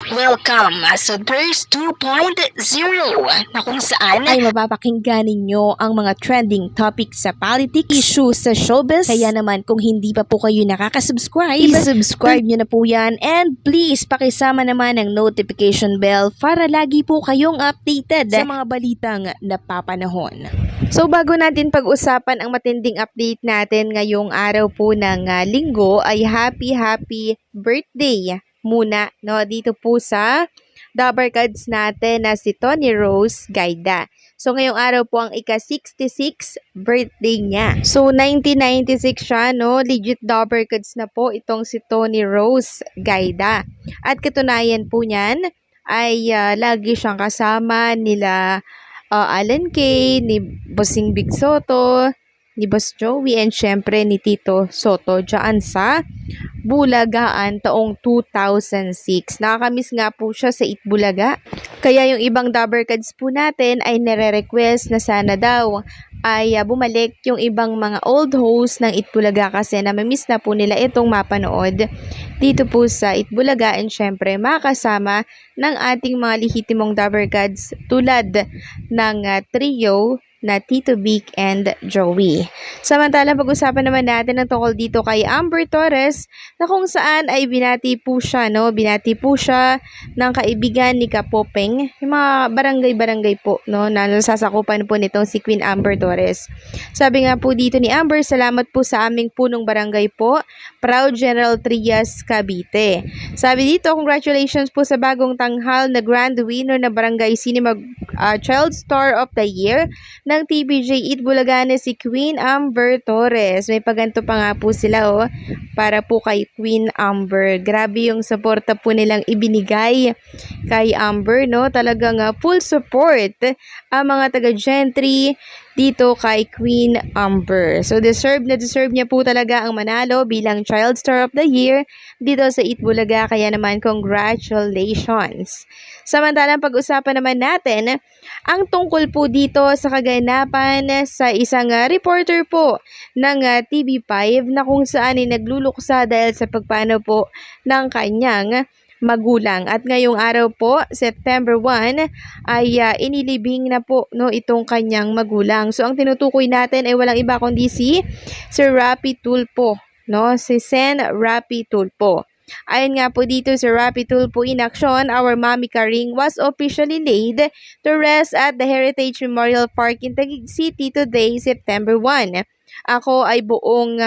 Welcome sa Thirst 2.0 na kung saan ay mapapakinggan ninyo ang mga trending topics sa politics, issues sa showbiz. Kaya naman kung hindi pa po kayo nakaka-subscribe, i-subscribe nyo na po yan. And please, pakisama naman ang notification bell para lagi po kayong updated sa mga balitang napapanahon. So bago natin pag-usapan ang matinding update natin ngayong araw po ng linggo, ay happy birthday muna dito po sa Dabber Cards natin na si Tony Rose Gaida. So ngayong araw po ang ika-66 birthday niya. So 1996 siya, legit Dabber Cards na po itong si Tony Rose Gaida. At katunayan po niyan ay lagi siyang kasama nila Alan Kay, ni Bossing Big Soto, ni Boss Joey, and syempre ni Tito Soto dyan sa Bulagaan taong 2006. Nakakamiss nga po siya sa Itbulaga. Kaya yung ibang Dabber Cards po natin ay nare-request na sana daw ay bumalik yung ibang mga old hosts ng Itbulaga kasi namimiss na po nila itong mapanood dito po sa Itbulaga, and syempre makasama ng ating mga lehitimong Dabber Cards tulad ng trio na Tito Vic and Joey. Samantalang pag-usapan naman natin ang tungkol dito kay Amber Torres na kung saan ay binati po siya, binati po siya ng kaibigan ni Kapopeng, yung mga barangay-barangay po, na nasasakupan po nitong si Queen Amber Torres. Sabi nga po dito ni Amber, salamat po sa aming punong barangay po, Proud General Trias, Cavite. Sabi dito, congratulations po sa bagong tanghal na grand winner na Barangay Cinema Child Star of the Year ng TVJ Itbulaga na si Queen Amber Torres. May paganto pa nga po sila para po kay Queen Amber. Grabe yung suporta po nilang ibinigay kay Amber, talagang full support ang mga taga-gentry dito kay Queen Amber. So deserve niya po talaga ang manalo bilang Child Star of the Year dito sa Itbulaga, kaya naman congratulations. Samantalang pag-usapan naman natin ang tungkol po dito sa kaganapan sa isang reporter po ng TV5 na kung saan ay nagluluksa dahil sa pagpanaw po ng kanyang magulang. At ngayong araw po, September 1, ay inilibing na po itong kanyang magulang. So ang tinutukoy natin ay walang iba kundi si Sir Rapi Tulfo, si Sen Rapi Tulfo. Ayon nga po dito si Rapi Tulfo in action, our Mami Karing was officially laid to rest at the Heritage Memorial Park in Taguig City today, September 1. Ako ay buong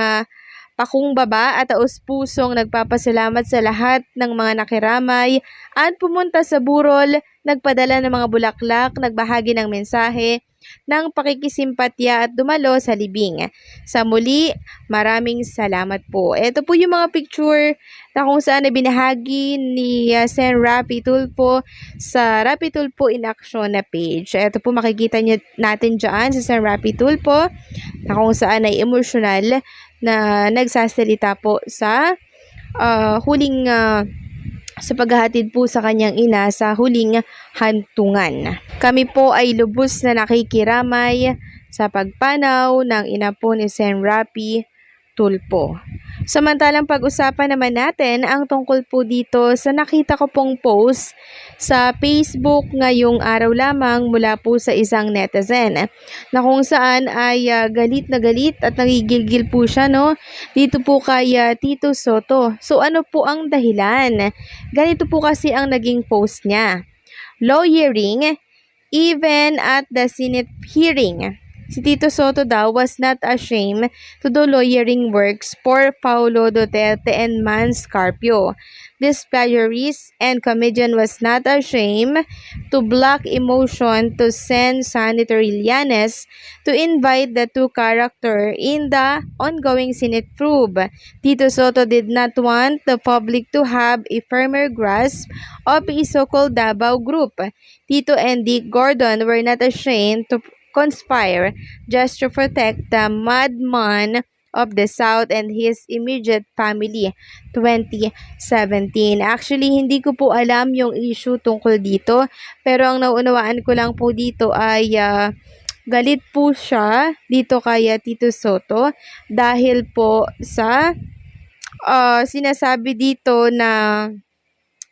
pakumbaba at taos-pusong nagpapasalamat sa lahat ng mga nakiramay at pumunta sa burol, nagpadala ng mga bulaklak, nagbahagi ng mensahe ng pakikisimpatya at dumalo sa libing. Sa muli, maraming salamat po. Ito po yung mga picture na kung saan na binahagi ni Sen Rapi Tulfo sa Rapi Tulfo in Action na page. Ito po makikita natin dyan sa Sen Rapi Tulfo na kung saan ay emosyonal na nagsasalita po sa huling sa paghahatid po sa kanyang ina sa huling hantungan. Kami po ay lubos na nakikiramay sa pagpanaw ng ina po ni Sen Rapi Tulfo. Samantalang pag-usapan naman natin ang tungkol po dito sa nakita ko pong post sa Facebook ngayong araw lamang mula po sa isang netizen na kung saan ay galit na galit at nagigilgil po siya dito po kay Tito Soto. So ano po ang dahilan? Ganito po kasi ang naging post niya. Lawyering even at the Senate hearing. Si Tito Soto daw was not ashamed to do lawyering works for Paulo Duterte and Mans Carpio. This plagiarist and comedian was not ashamed to block emotion to send Senator Llanes to invite the two characters in the ongoing Senate probe. Tito Soto did not want the public to have a firmer grasp of a so-called Davao group. Tito and Dick Gordon were not ashamed to conspire just to protect the madman of the South and his immediate family. 2017. Actually, hindi ko po alam yung issue tungkol dito, pero ang naunawaan ko lang po dito ay galit po siya dito kay Tito Soto dahil po sa sinasabi dito na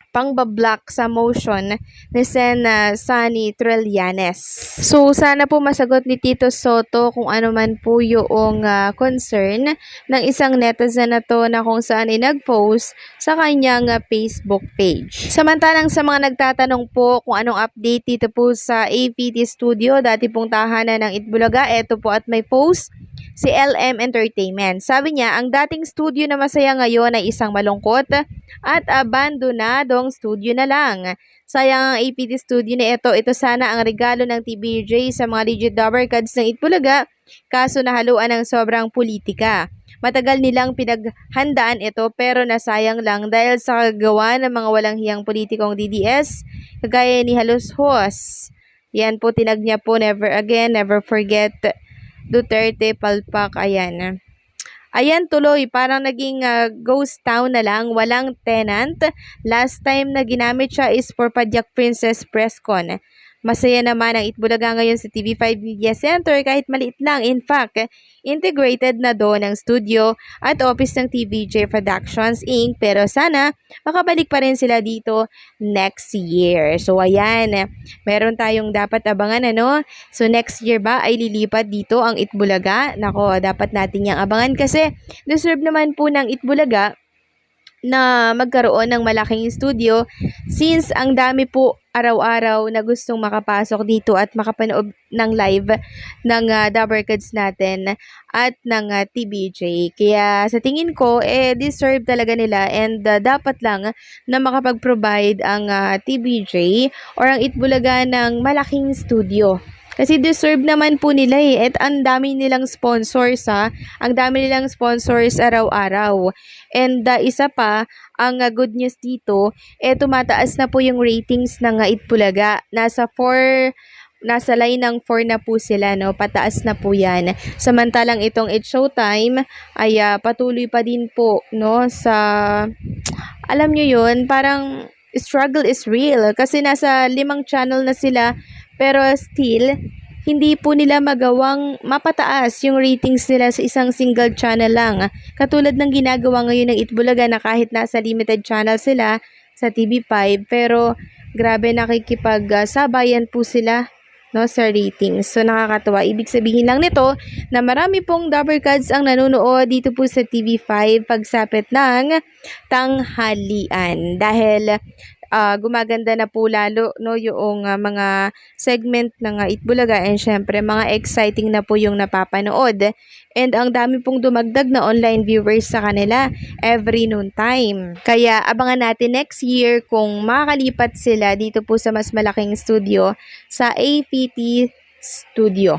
pangbablock sa motion ni Sunny Trillanes. So, sana po masagot ni Tito Soto kung ano man po yung concern ng isang netizen na to na kung saan ay nag-post sa kanyang Facebook page. Samantalang sa mga nagtatanong po kung anong update dito po sa APT Studio, dati pong tahanan ng Itbulaga, eto po at may post si LM Entertainment. Sabi niya, ang dating studio na masaya ngayon ay isang malungkot at abandonadong studio na lang. Sayang ang APT Studio na ito sana ang regalo ng TBJ sa mga legit Dabarkads ng Itbulaga, kaso nahaluan ng sobrang politika. Matagal nilang pinaghandaan ito pero nasayang lang dahil sa kagawa ng mga walang hiyang politikong DDS, kagaya ni Halos Hos. Yan po, tinag niya po, never again, never forget Duterte, Palpak, ayan. Ayan tuloy, parang naging ghost town na lang, walang tenant. Last time na ginamit siya is for Padyak Princess Presscon. Masaya naman ang Itbulaga ngayon sa TV5 Media Center kahit maliit lang. In fact, integrated na doon ang studio at office ng TVJ Productions Inc. Pero sana makabalik pa rin sila dito next year. So ayan, meron tayong dapat abangan ano. So next year ba ay lilipat dito ang Itbulaga? Nako, dapat natin yang abangan kasi deserve naman po ng Itbulaga na magkaroon ng malaking studio since ang dami po araw-araw na gustong makapasok dito at makapanood ng live ng Dabarkads natin at ng TBJ. Kaya sa tingin ko, deserve talaga nila and dapat lang na makapag-provide ang TBJ or ang Itbulaga ng malaking studio. Kasi deserve naman po nila at ang dami nilang sponsors ang dami nilang sponsors araw-araw. And isa pa, ang good news dito, tumataas na po yung ratings ng Itbulaga. Nasa line ng 4 na po sila, no? Pataas na po yan. Samantalang itong It's Showtime ay patuloy pa din po, no? Alam nyo yun, parang struggle is real. Kasi nasa 5 channel na sila, pero still, hindi po nila magawang mapataas yung ratings nila sa isang single channel lang. Katulad ng ginagawa ngayon ng Itbulaga na kahit nasa limited channel sila sa TV5, pero grabe nakikipag-sabayan po sila, no, sa ratings. So nakakatuwa. Ibig sabihin lang nito na marami pong Dabarkads ang nanonood dito po sa TV5 pagsapit ng tanghalian. Dahil gumaganda na po lalo, no, yung mga segment ng Itbulaga and syempre mga exciting na po yung napapanood. And ang dami pong dumagdag na online viewers sa kanila every noon time. Kaya abangan natin next year kung makakalipat sila dito po sa mas malaking studio sa APT Studio.